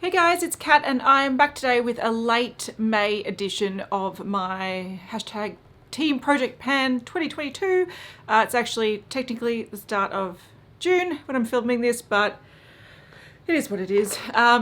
Hey guys, it's Kat and I'm back today with a late May edition of my hashtag Team Project Pan 2022. It's actually technically the start of June when I'm filming this, but it is what it is.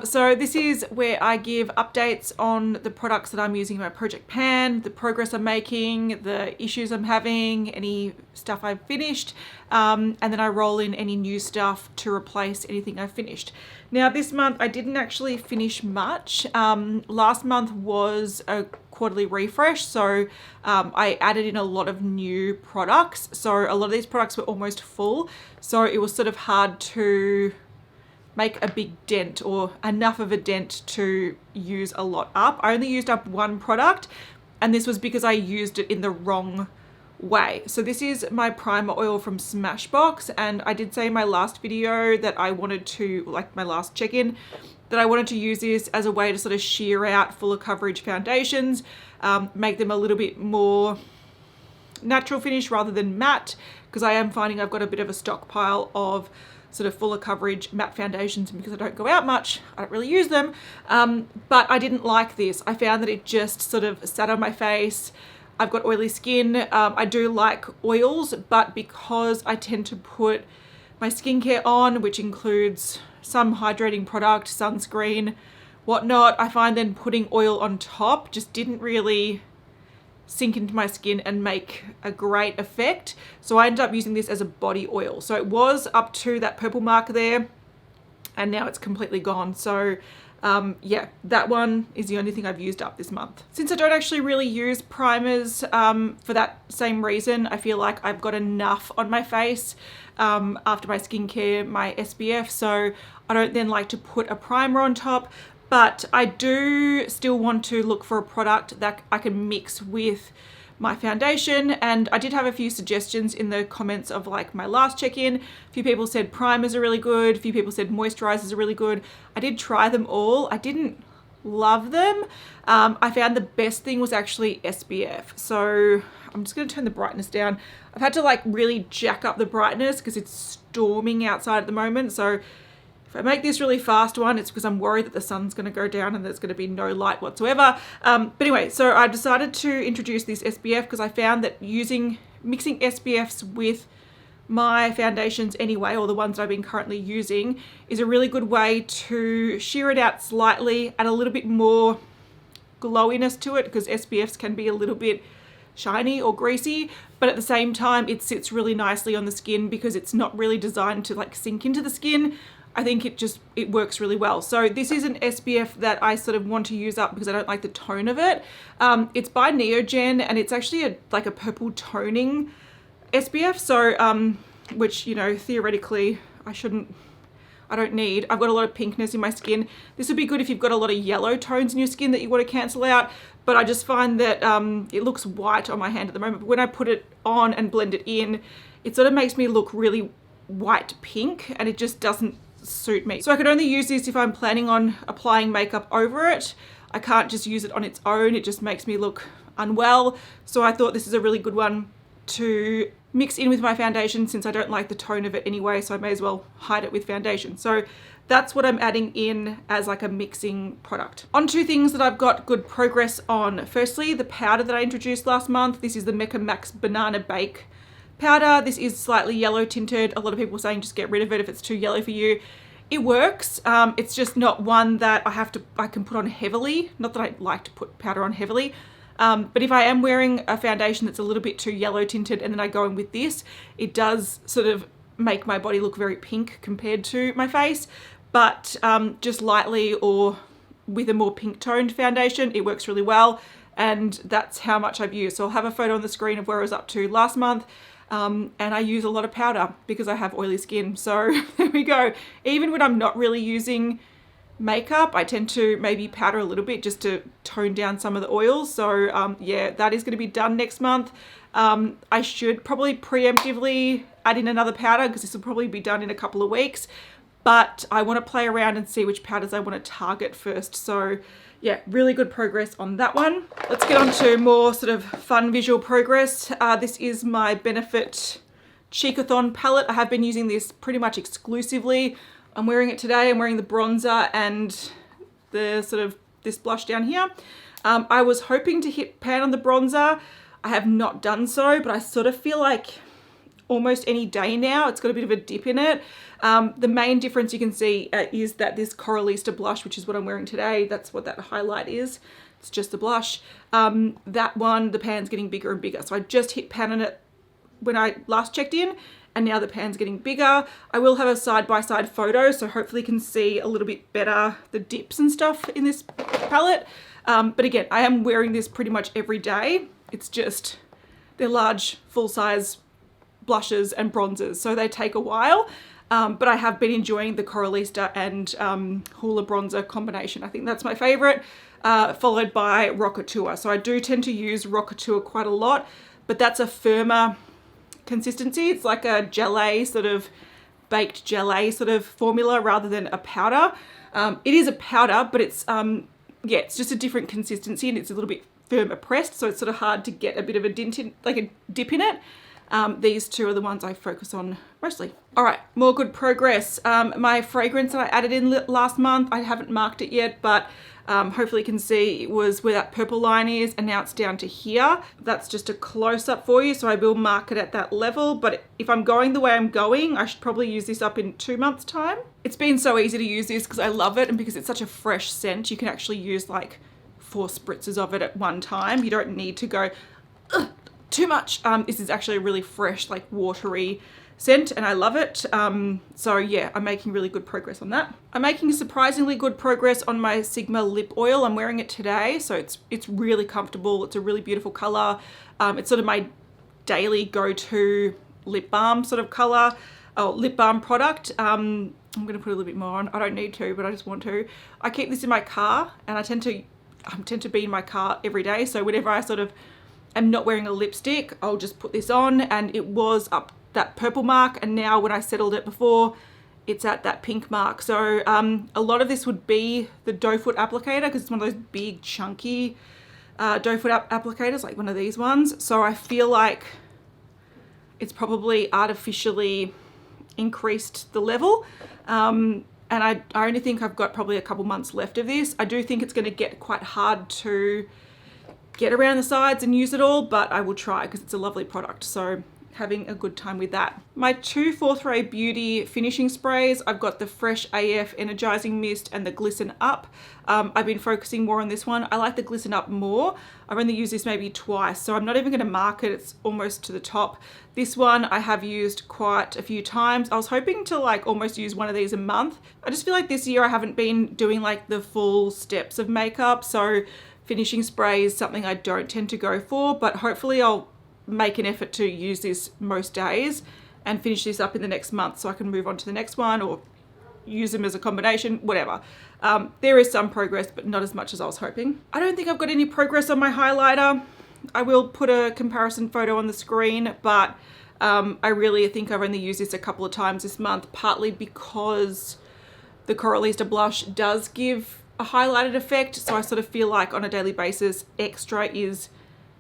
So this is where I give updates on the products that I'm using in my project pan, the progress I'm making, the issues I'm having, any stuff I've finished, and then I roll in any new stuff to replace anything I've finished. Now this month I didn't actually finish much. Last month was a quarterly refresh, so I added in a lot of new products. So a lot of these products were almost full, so it was sort of hard to make a big dent or enough of a dent to use a lot up. I only used up one product, and this was because I used it in the wrong way. So this is my primer oil from Smashbox, and I did say in my last video that I wanted to, like my last check-in, that I wanted to use this as a way to sort of sheer out fuller coverage foundations, make them a little bit more natural finish rather than matte, because I am finding I've got a bit of a stockpile of sort of fuller coverage matte foundations, and because I don't go out much, I don't really use them. But I didn't like this. I found that it just sort of sat on my face. I've got oily skin. I do like oils, but because I tend to put my skincare on, which includes some hydrating product, sunscreen, whatnot, I find then putting oil on top just didn't really sink into my skin and make a great effect. So I ended up using this as a body oil. So it was up to that purple mark there, and now it's completely gone. So yeah, that one is the only thing I've used up this month. Since I don't actually really use primers for that same reason, I feel like I've got enough on my face after my skincare, my SPF, so I don't then like to put a primer on top. But I do still want to look for a product that I can mix with my foundation, and I did have a few suggestions in the comments of like my last check-in. A few people said primers are really good, a few people said moisturizers are really good. I did try them all. I didn't love them. I found the best thing was actually SPF. So I'm just going to turn the brightness down. I've had to like really jack up the brightness because it's storming outside at the moment. So if I make this really fast one, it's because I'm worried that the sun's going to go down and there's going to be no light whatsoever. But anyway, so I decided to introduce this SPF because I found that mixing SPFs with my foundations anyway, or the ones that I've been currently using, is a really good way to sheer it out slightly, add a little bit more glowiness to it, because SPFs can be a little bit shiny or greasy, but at the same time it sits really nicely on the skin because it's not really designed to like sink into the skin. I think it works really well. So this is an SPF that I sort of want to use up because I don't like the tone of it. It's by Neogen, and it's actually like a purple toning SPF. So, which, you know, theoretically I don't need. I've got a lot of pinkness in my skin. This would be good if you've got a lot of yellow tones in your skin that you want to cancel out. But I just find that it looks white on my hand at the moment. But when I put it on and blend it in, it sort of makes me look really white pink, and it just doesn't suit me. So I could only use this if I'm planning on applying makeup over it. I can't just use it on its own. It just makes me look unwell. So I thought this is a really good one to mix in with my foundation, since I don't like the tone of it anyway, so I may as well hide it with foundation. So that's what I'm adding in as like a mixing product. On two things that I've got good progress on. Firstly, the powder that I introduced last month. This is the Mecca Max Banana Bake powder. This is slightly yellow tinted. A lot of people are saying just get rid of it if it's too yellow for you. It works. It's just not one that I can put on heavily. Not that I like to put powder on heavily. But if I am wearing a foundation that's a little bit too yellow tinted and then I go in with this, it does sort of make my body look very pink compared to my face. But just lightly or with a more pink toned foundation, it works really well. And that's how much I've used. So I'll have a photo on the screen of where I was up to last month. And I use a lot of powder because I have oily skin. So there we go. Even when I'm not really using makeup, I tend to maybe powder a little bit just to tone down some of the oils. So yeah, that is going to be done next month. I should probably preemptively add in another powder because this will probably be done in a couple of weeks. But I want to play around and see which powders I want to target first. So yeah, really good progress on that one. Let's get on to more sort of fun visual progress. This is my Benefit Cheekathon palette. I have been using this pretty much exclusively. I'm wearing it today. I'm wearing the bronzer, and the sort of this blush down here. I was hoping to hit pan on the bronzer. I have not done so, but I sort of feel like almost any day now it's got a bit of a dip in it. The main difference you can see is that this Coralista blush, which is what I'm wearing today, that's what that highlight is. It's just the blush. That one, the pan's getting bigger and bigger. So I just hit pan on it when I last checked in, and now the pan's getting bigger. I will have a side-by-side photo, so hopefully you can see a little bit better the dips and stuff in this palette. But again, I am wearing this pretty much every day. It's just, they're large, full-size blushes and bronzers, so they take a while. But I have been enjoying the Coralista and Hoola bronzer combination. I think that's my favorite, followed by Roche-Posay. So I do tend to use Roche-Posay quite a lot, but that's a firmer consistency. It's like a gelée, sort of baked gelée sort of formula rather than a powder. It is a powder, but it's, yeah, it's just a different consistency and it's a little bit firmer pressed, so it's sort of hard to get a bit of a dip in it. These two are the ones I focus on mostly. All right, more good progress. My fragrance that I added in last month, I haven't marked it yet, but hopefully you can see it was where that purple line is, and now it's down to here. That's just a close-up for you, so I will mark it at that level, but if I'm going the way I'm going, I should probably use this up in 2 months' time. It's been so easy to use this because I love it, and because it's such a fresh scent, you can actually use like 4 spritzes of it at one time. You don't need to go, ugh, too much. This is actually a really fresh, like watery scent, and I love it. So yeah, I'm making really good progress on that. I'm making surprisingly good progress on my Sigma lip oil. I'm wearing it today, so it's really comfortable. It's a really beautiful color. It's sort of my daily go-to lip balm sort of color, lip balm product. I'm gonna put a little bit more on. I don't need to, but I just want to. I keep this in my car, and I tend to be in my car every day, so whenever I sort of am not wearing a lipstick, I'll just put this on, and it was up that purple mark, and now when I settled it before, it's at that pink mark. So a lot of this would be the doe foot applicator, because it's one of those big chunky doe foot applicators, like one of these ones. So I feel like it's probably artificially increased the level, and I only think I've got probably a couple months left of this. I do think it's going to get quite hard to get around the sides and use it all, but I will try because it's a lovely product. So having a good time with that. My 2 Fourth Ray Beauty finishing sprays, I've got the Fresh AF Energizing Mist and the Glisten Up. I've been focusing more on this one. I like the Glisten Up more. I've only used this maybe twice, so I'm not even going to mark it. It's almost to the top. This one I have used quite a few times. I was hoping to like almost use one of these a month. I just feel like this year I haven't been doing like the full steps of makeup, so finishing spray is something I don't tend to go for, but hopefully I'll make an effort to use this most days and finish this up in the next month so I can move on to the next one or use them as a combination, whatever. There is some progress, but not as much as I was hoping. I don't think I've got any progress on my highlighter. I will put a comparison photo on the screen, but I really think I've only used this a couple of times this month, partly because the Coralista blush does give a highlighted effect, so I sort of feel like on a daily basis, extra is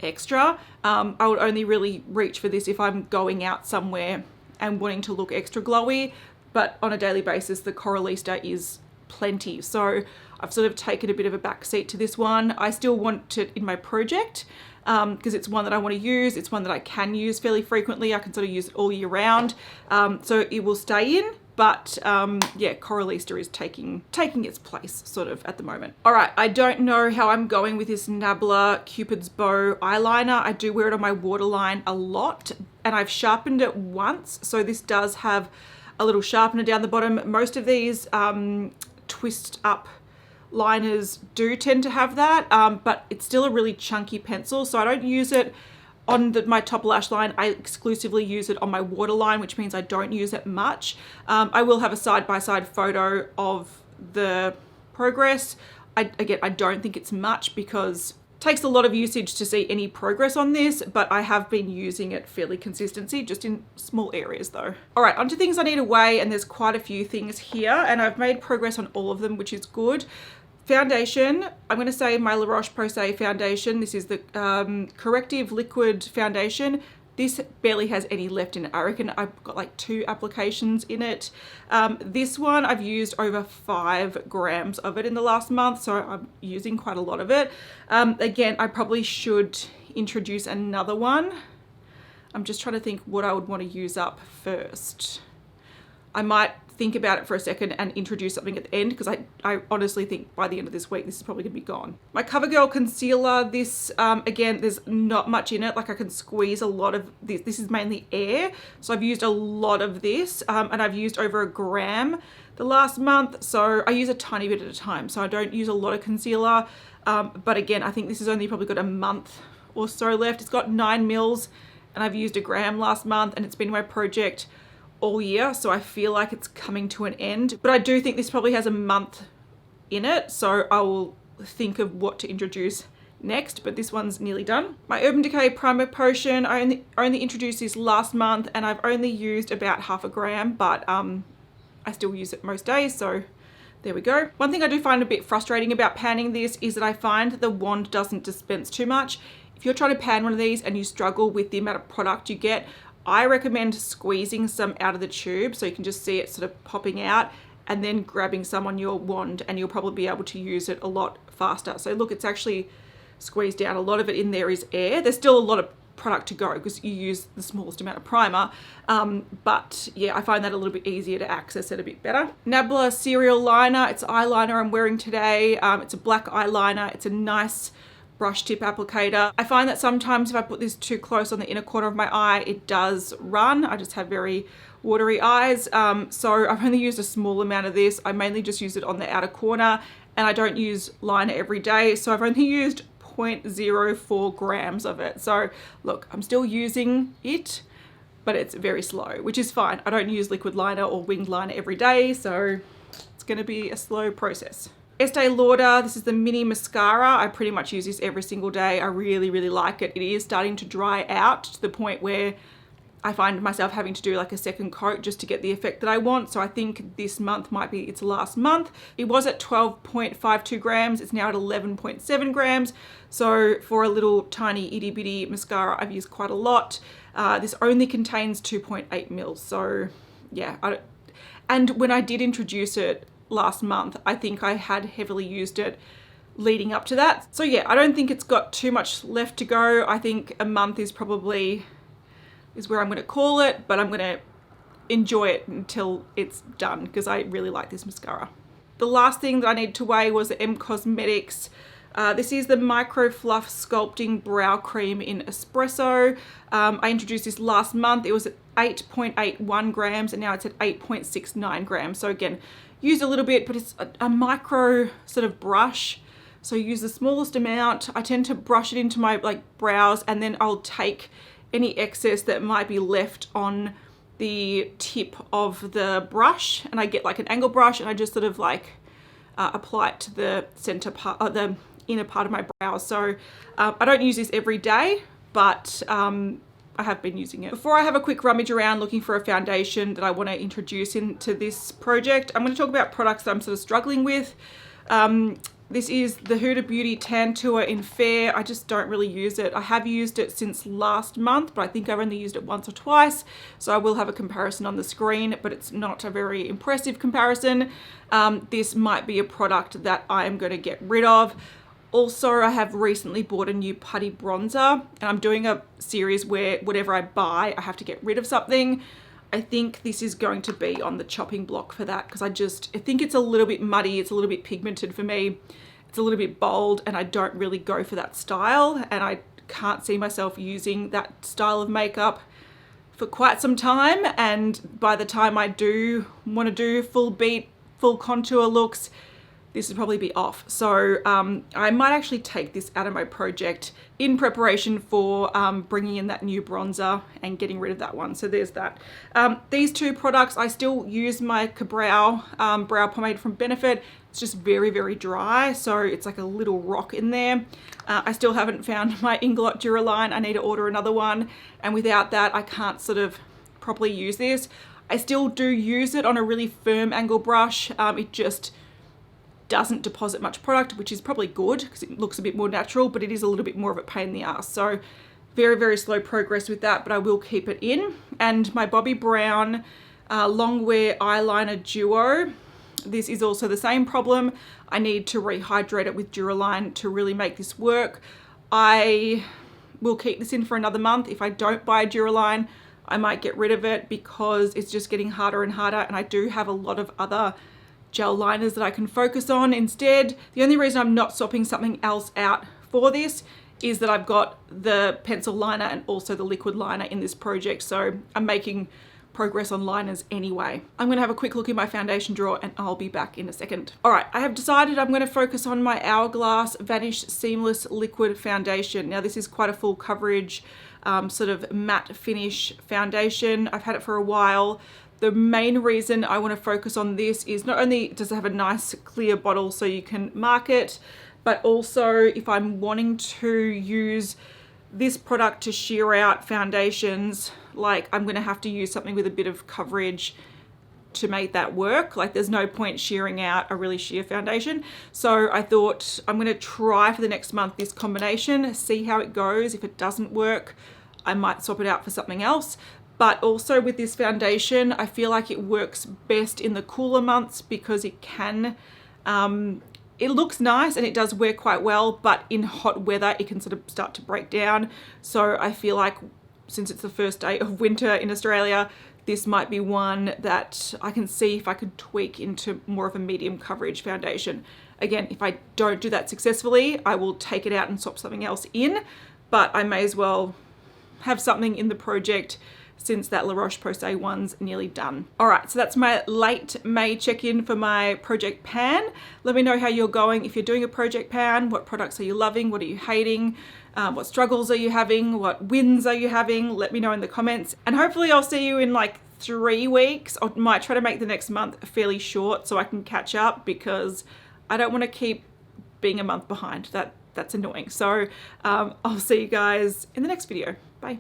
extra. I would only really reach for this if I'm going out somewhere and wanting to look extra glowy, but on a daily basis the Coralista is plenty, so I've sort of taken a bit of a back seat to this one. I still want it in my project because it's one that I want to use. It's one that I can use fairly frequently. I can sort of use it all year round, so it will stay in. But yeah, Coralista is taking its place sort of at the moment. All right, I don't know how I'm going with this Nabla Cupid's Bow eyeliner. I do wear it on my waterline a lot, and I've sharpened it once. So this does have a little sharpener down the bottom. Most of these twist up liners do tend to have that, but it's still a really chunky pencil. So I don't use it on my top lash line. I exclusively use it on my waterline, which means I don't use it much. I will have a side-by-side photo of the progress. Again, I don't think it's much because it takes a lot of usage to see any progress on this, but I have been using it fairly consistently, just in small areas though. All right, onto things I need to weigh, and there's quite a few things here, and I've made progress on all of them, which is good. Foundation, I'm going to say my Roche-Posay foundation. This is the Corrective Liquid Foundation. This barely has any left in it. I reckon I've got like 2 applications in it. This one I've used over 5 grams of it in the last month, so I'm using quite a lot of it. Again, I probably should introduce another one. I'm just trying to think what I would want to use up first. I might think about it for a second and introduce something at the end, because I honestly think by the end of this week this is probably gonna be gone. My Covergirl concealer, this again, there's not much in it. Like, I can squeeze a lot of this. This is mainly air, so I've used a lot of this, and I've used over 1 gram the last month, so I use a tiny bit at a time, so I don't use a lot of concealer. But again, I think this has only probably got a month or so left. It's got 9 mils and I've used 1 gram last month, and it's been my project all year, so I feel like it's coming to an end. But I do think this probably has a month in it, so I will think of what to introduce next, but this one's nearly done. My Urban Decay Primer Potion, I only introduced this last month, and I've only used about 1/2 gram, but I still use it most days, so there we go. One thing I do find a bit frustrating about panning this is that I find that the wand doesn't dispense too much. If you're trying to pan one of these and you struggle with the amount of product you get, I recommend squeezing some out of the tube so you can just see it sort of popping out, and then grabbing some on your wand, and you'll probably be able to use it a lot faster. So look, it's actually squeezed down. A lot of it in there is air. There's still a lot of product to go because you use the smallest amount of primer, but yeah, I find that a little bit easier to access it a bit better. Nabla Serial liner, it's eyeliner I'm wearing today. It's a black eyeliner. It's a nice brush tip applicator. I find that sometimes if I put this too close on the inner corner of my eye, it does run. I just have very watery eyes, so I've only used a small amount of this. I mainly just use it on the outer corner, and I don't use liner every day, so I've only used 0.04 grams of it. So look, I'm still using it, but it's very slow, which is fine. I don't use liquid liner or winged liner every day, so it's gonna be a slow process. Estee Lauder, this is the mini mascara. I pretty much use this every single day. I really, really like it. It is starting to dry out to the point where I find myself having to do like a second coat just to get the effect that I want. So I think this month might be its last month. It was at 12.52 grams. It's now at 11.7 grams. So for a little tiny itty bitty mascara, I've used quite a lot. This only contains 2.8 mils. So yeah, and when I did introduce it last month, I think I had heavily used it leading up to that. So yeah, I don't think it's got too much left to go. I think a month is probably where I'm going to call it, but I'm going to enjoy it until it's done because I really like this mascara. The last thing that I needed to weigh was the M Cosmetics. This is the Micro-Fluff Sculpting Brow Cream in Espresso. I introduced this last month. It was at 8.81 grams and now it's at 8.69 grams. So again, used a little bit, but it's a micro sort of brush. So use the smallest amount. I tend to brush it into my like brows, and then I'll take any excess that might be left on the tip of the brush, and I get like an angle brush and I just sort of like apply it to the center part, the inner part of my brows. So I don't use this every day, but I have been using it. Before I have a quick rummage around looking for a foundation that I want to introduce into this project, I'm going to talk about products that I'm sort of struggling with. This is the Huda Beauty Tantour in Fair. I just don't really use it. I have used it since last month, but I think I've only used it once or twice. So I will have a comparison on the screen, but it's not a very impressive comparison. This might be a product that I am going to get rid of. Also, I have recently bought a new putty bronzer, and I'm doing a series where whatever I buy, I have to get rid of something. I think this is going to be on the chopping block for that, because I think it's a little bit muddy, it's a little bit pigmented for me, it's a little bit bold, and I don't really go for that style, and I can't see myself using that style of makeup for quite some time. And by the time I do want to do full beat, full contour looks, this would probably be off. So I might actually take this out of my project in preparation for bringing in that new bronzer and getting rid of that one. So there's that. These two products, I still use my Kabrow brow pomade from Benefit. It's just very, very dry. So it's like a little rock in there. I still haven't found my Inglot Duraline. I need to order another one. And without that, I can't sort of properly use this. I still do use it on a really firm angle brush. It just doesn't deposit much product, which is probably good because it looks a bit more natural, but it is a little bit more of a pain in the ass. So very, very slow progress with that, but I will keep it in. And my Bobbi Brown Long Wear Eyeliner Duo. This is also the same problem. I need to rehydrate it with Duraline to really make this work. I will keep this in for another month. If I don't buy Duraline, I might get rid of it because it's just getting harder and harder, and I do have a lot of other gel liners that I can focus on instead. The only reason I'm not swapping something else out for this is that I've got the pencil liner and also the liquid liner in this project, so I'm making progress on liners anyway. I'm gonna have a quick look in my foundation drawer and I'll be back in a second. All right, I have decided I'm gonna focus on my Hourglass Vanish Seamless Liquid Foundation. Now this is quite a full coverage, sort of matte finish foundation. I've had it for a while. The main reason I wanna focus on this is not only does it have a nice clear bottle so you can mark it, but also if I'm wanting to use this product to sheer out foundations, like I'm gonna have to use something with a bit of coverage to make that work. Like there's no point shearing out a really sheer foundation. So I thought I'm gonna try for the next month this combination, see how it goes. If it doesn't work, I might swap it out for something else. But also with this foundation, I feel like it works best in the cooler months because it can, it looks nice and it does wear quite well, but in hot weather, it can sort of start to break down. So I feel like since it's the first day of winter in Australia, this might be one that I can see if I could tweak into more of a medium coverage foundation. Again, if I don't do that successfully, I will take it out and swap something else in, but I may as well have something in the project since that La Roche-Posay one's nearly done. All right, so that's my late May check-in for my project pan. Let me know how you're going. If you're doing a project pan, what products are you loving? What are you hating? What struggles are you having? What wins are you having? Let me know in the comments. And hopefully I'll see you in like 3 weeks. I might try to make the next month fairly short so I can catch up because I don't want to keep being a month behind. That's annoying. So I'll see you guys in the next video. Bye.